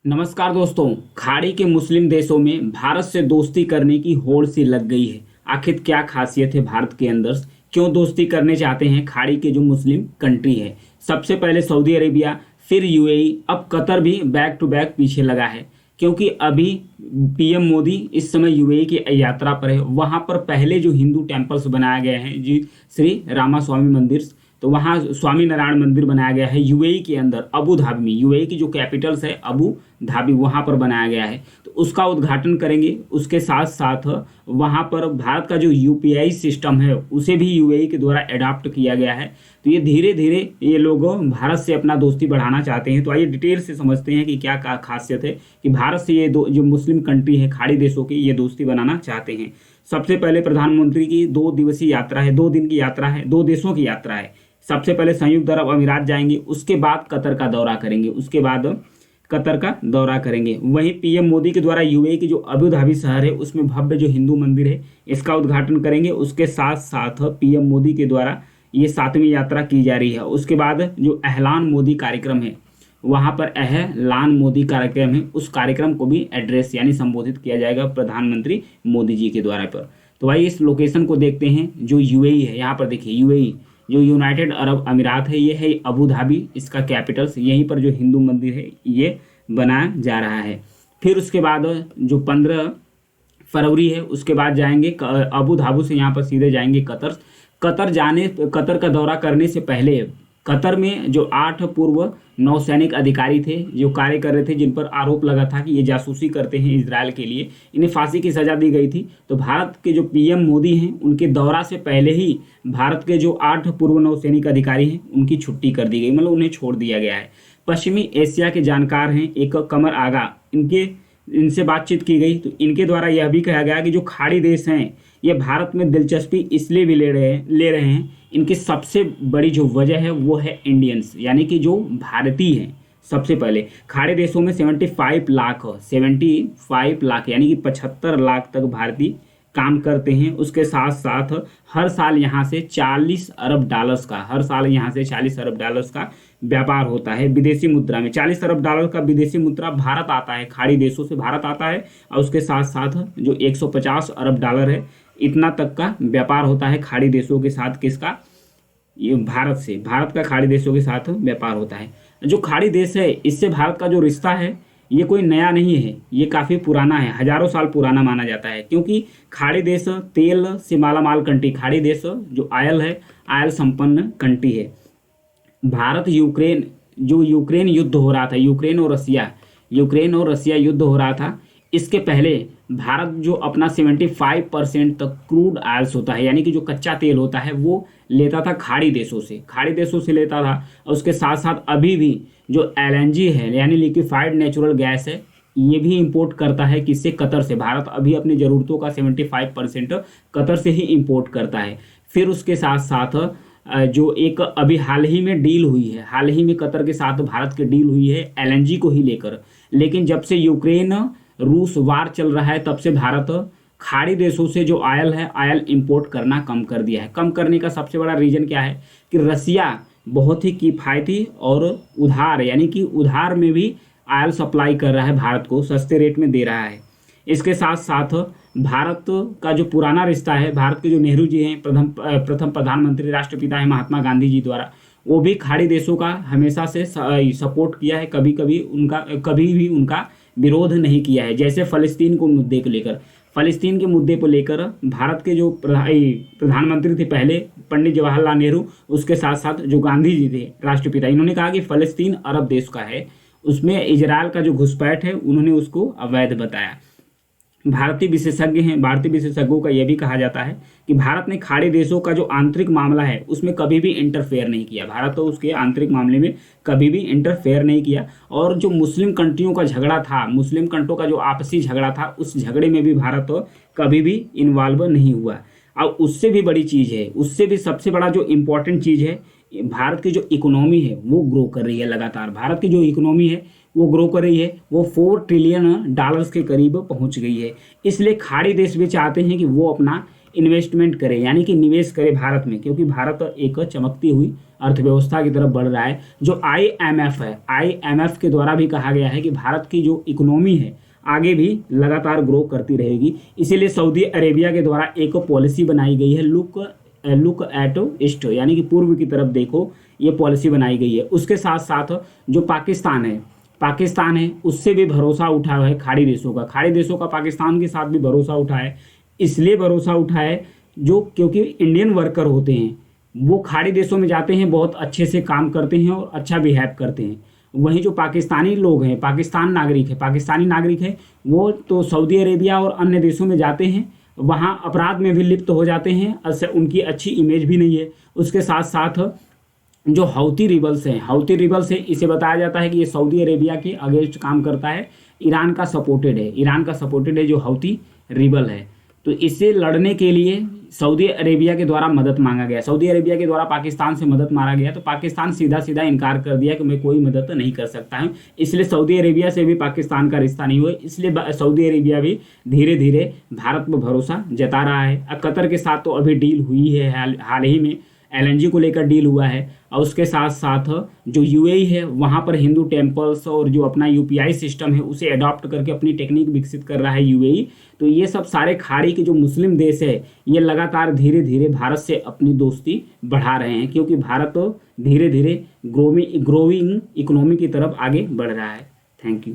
नमस्कार दोस्तों। खाड़ी के मुस्लिम देशों में भारत से दोस्ती करने की होड़ सी लग गई है। आखिर क्या खासियत है भारत के अंदर? क्यों दोस्ती करने चाहते हैं खाड़ी के जो मुस्लिम कंट्री है? सबसे पहले सऊदी अरेबिया, फिर यूएई, अब कतर भी बैक टू बैक पीछे लगा है। क्योंकि अभी पीएम मोदी इस समय यूएई की यात्रा पर है। वहां पर पहले जो हिंदू टेम्पल्स बनाया गया है जी, श्री रामा स्वामी मंदिर, तो वहाँ स्वामी नारायण मंदिर बनाया गया है यूएई के अंदर, अबू धाबी में। यूएई की जो कैपिटल्स है अबू धाबी, वहाँ पर बनाया गया है। तो उसका उद्घाटन करेंगे। उसके साथ साथ वहाँ पर भारत का जो यूपीआई सिस्टम है उसे भी यूएई के द्वारा अडॉप्ट किया गया है। तो ये धीरे धीरे ये लोग भारत से अपना दोस्ती बढ़ाना चाहते हैं। तो आइए डिटेल से समझते हैं कि क्या खासियत है कि भारत से ये जो मुस्लिम कंट्री है खाड़ी देशों की, ये दोस्ती बनाना चाहते हैं। सबसे पहले प्रधानमंत्री की 2 दिवसीय यात्रा है, 2 दिन की यात्रा है, 2 देशों की यात्रा है। सबसे पहले संयुक्त अरब अमीरात जाएंगे, उसके बाद कतर का दौरा करेंगे, उसके बाद कतर का दौरा करेंगे। वहीं पीएम मोदी के द्वारा यूएई की जो अबू धाबी शहर है उसमें भव्य जो हिंदू मंदिर है इसका उद्घाटन करेंगे। उसके साथ साथ पीएम मोदी के द्वारा ये 7वीं यात्रा की जा रही है। उसके बाद जो एहलान मोदी कार्यक्रम है, वहाँ पर एहलान मोदी कार्यक्रम है, उस कार्यक्रम को भी एड्रेस यानी संबोधित किया जाएगा प्रधानमंत्री मोदी जी के द्वारा पर। तो भाई इस लोकेशन को देखते हैं। जो यूएई है, यहाँ पर देखिए यूएई जो यूनाइटेड अरब अमीरात है, ये है अबू धाबी, इसका कैपिटल्स। यहीं पर जो हिंदू मंदिर है ये बनाया जा रहा है। फिर उसके बाद जो 15 फरवरी है उसके बाद जाएंगे अबू धाबी से यहाँ पर सीधे जाएंगे कतर। कतर का दौरा करने से पहले कतर में जो 8 पूर्व नौसैनिक अधिकारी थे जो कार्य कर रहे थे, जिन पर आरोप लगा था कि ये जासूसी करते हैं इसराइल के लिए, इन्हें फांसी की सजा दी गई थी। तो भारत के जो पीएम मोदी हैं उनके दौरा से पहले ही भारत के जो 8 पूर्व नौसैनिक अधिकारी हैं उनकी छुट्टी कर दी गई, मतलब उन्हें छोड़ दिया गया है। पश्चिमी एशिया के जानकार हैं एक कमर आगा, इनसे बातचीत की गई। तो इनके द्वारा यह भी कहा गया कि जो खाड़ी देश हैं ये भारत में दिलचस्पी इसलिए भी ले रहे हैं, इनकी सबसे बड़ी जो वजह है वो है इंडियंस, यानी कि जो भारतीय हैं। सबसे पहले खाड़ी देशों में 75 लाख यानी कि 75 लाख तक भारतीय काम करते हैं। उसके साथ साथ हर साल यहाँ से 40 अरब डॉलर्स का व्यापार होता है विदेशी मुद्रा में। 40 अरब डॉलर का विदेशी मुद्रा भारत आता है, खाड़ी देशों से भारत आता है। और उसके साथ साथ जो 150 अरब डॉलर है, इतना तक का व्यापार होता है खाड़ी देशों के साथ। किसका? ये भारत का खाड़ी देशों के साथ व्यापार होता है। जो खाड़ी देश है इससे भारत का जो रिश्ता है ये कोई नया नहीं है, ये काफ़ी पुराना है, हजारों साल पुराना माना जाता है। क्योंकि खाड़ी देश तेल से मालामाल कंट्री, खाड़ी देश जो आयल संपन्न कंट्री है। भारत यूक्रेन युद्ध हो रहा था, यूक्रेन और रसिया युद्ध हो रहा था, इसके पहले भारत जो अपना 75% तक क्रूड आयल्स होता है, यानी कि जो कच्चा तेल होता है, वो लेता था खाड़ी देशों से लेता था। और उसके साथ साथ अभी भी जो एलएनजी है यानी लिक्विफाइड नेचुरल गैस है, ये भी इंपोर्ट करता है। किससे? कतर से। भारत अभी अपनी ज़रूरतों का 75% कतर से ही इंपोर्ट करता है। फिर उसके साथ साथ जो एक अभी हाल ही में कतर के साथ भारत की डील हुई है एलएनजी को ही लेकर। लेकिन जब से यूक्रेन रूस वार चल रहा है तब से भारत खाड़ी देशों से जो आयल इंपोर्ट करना कम कर दिया है। कम करने का सबसे बड़ा रीज़न क्या है कि रसिया बहुत ही किफ़ायती और उधार, यानी कि उधार में भी आयल सप्लाई कर रहा है भारत को, सस्ते रेट में दे रहा है। इसके साथ साथ भारत का जो पुराना रिश्ता है, भारत के जो नेहरू जी हैं, प्रथम प्रधानमंत्री राष्ट्रपिता है महात्मा गांधी जी द्वारा, वो भी खाड़ी देशों का हमेशा से सपोर्ट किया है, कभी भी उनका विरोध नहीं किया है। जैसे फ़लस्तीन के मुद्दे को लेकर भारत के जो प्रधानमंत्री थे पहले, पंडित जवाहरलाल नेहरू, उसके साथ साथ जो गांधी जी थे राष्ट्रपिता, इन्होंने कहा कि फ़लस्तीन अरब देश का है, उसमें इजराइल का जो घुसपैठ है उन्होंने उसको अवैध बताया। भारतीय विशेषज्ञों का यह भी कहा जाता है कि भारत ने खाड़ी देशों का जो आंतरिक मामला है उसमें कभी भी इंटरफेयर नहीं किया। भारत तो उसके आंतरिक मामले में कभी भी इंटरफेयर नहीं किया। और जो मुस्लिम कंट्रियों का झगड़ा था, मुस्लिम कंट्रियों का जो आपसी झगड़ा था, उस झगड़े में भी भारत तो कभी भी इन्वॉल्व नहीं हुआ। अब उससे भी बड़ी चीज़ है, उससे भी सबसे बड़ा जो इम्पोर्टेंट चीज़ है, भारत की जो इकोनॉमी है वो ग्रो कर रही है लगातार। भारत की जो इकोनॉमी है वो ग्रो कर रही है, वो 4 ट्रिलियन डॉलर्स के करीब पहुंच गई है। इसलिए खाड़ी देश भी चाहते हैं कि वो अपना इन्वेस्टमेंट करे, यानी कि निवेश करे भारत में, क्योंकि भारत एक चमकती हुई अर्थव्यवस्था की तरफ बढ़ रहा है। जो आईएमएफ है, आईएमएफ के द्वारा भी कहा गया है कि भारत की जो इकोनॉमी है आगे भी लगातार ग्रो करती रहेगी। इसीलिए सऊदी अरेबिया के द्वारा एक पॉलिसी बनाई गई है, लुक एट ईस्ट, यानी कि पूर्व की तरफ देखो, ये पॉलिसी बनाई गई है। उसके साथ साथ जो पाकिस्तान है उससे भी भरोसा उठा है खाड़ी देशों का, खाड़ी देशों का पाकिस्तान के साथ भी भरोसा उठा है। इसलिए भरोसा उठा है जो क्योंकि इंडियन वर्कर होते हैं वो खाड़ी देशों में जाते हैं, बहुत अच्छे से काम करते हैं और अच्छा बिहेव करते हैं। वहीं जो पाकिस्तानी लोग हैं, पाकिस्तानी नागरिक है, वो तो सऊदी अरेबिया और अन्य देशों में जाते हैं, वहाँ अपराध में भी लिप्त हो जाते हैं, उससे उनकी अच्छी इमेज भी नहीं है। उसके साथ साथ जो हौती रिबल्स है, इसे बताया जाता है कि ये सऊदी अरेबिया के अगेंस्ट काम करता है, ईरान का सपोर्टेड है जो हौती रिबल है। तो इससे लड़ने के लिए सऊदी अरेबिया के द्वारा मदद मांगा गया, सऊदी अरेबिया के द्वारा पाकिस्तान से मदद मांगा गया, तो पाकिस्तान सीधा सीधा इनकार कर दिया कि मैं कोई मदद नहीं कर सकता हूँ। इसलिए सऊदी अरेबिया से भी पाकिस्तान का रिश्ता नहीं हुआ, इसलिए सऊदी अरेबिया भी धीरे धीरे भारत पर भरोसा जता रहा है। कतर के साथ तो अभी डील हुई है, हाल ही में एलएनजी को लेकर डील हुआ है, और उसके साथ साथ जो यूएई है वहाँ पर हिंदू टेम्पल्स और जो अपना यूपीआई सिस्टम है उसे अडॉप्ट करके अपनी टेक्निक विकसित कर रहा है यूएई। तो ये सब सारे खाड़ी के जो मुस्लिम देश है ये लगातार धीरे धीरे भारत से अपनी दोस्ती बढ़ा रहे हैं, क्योंकि भारत तो धीरे धीरे ग्रोइंग इकोनॉमी की तरफ आगे बढ़ रहा है। Thank you.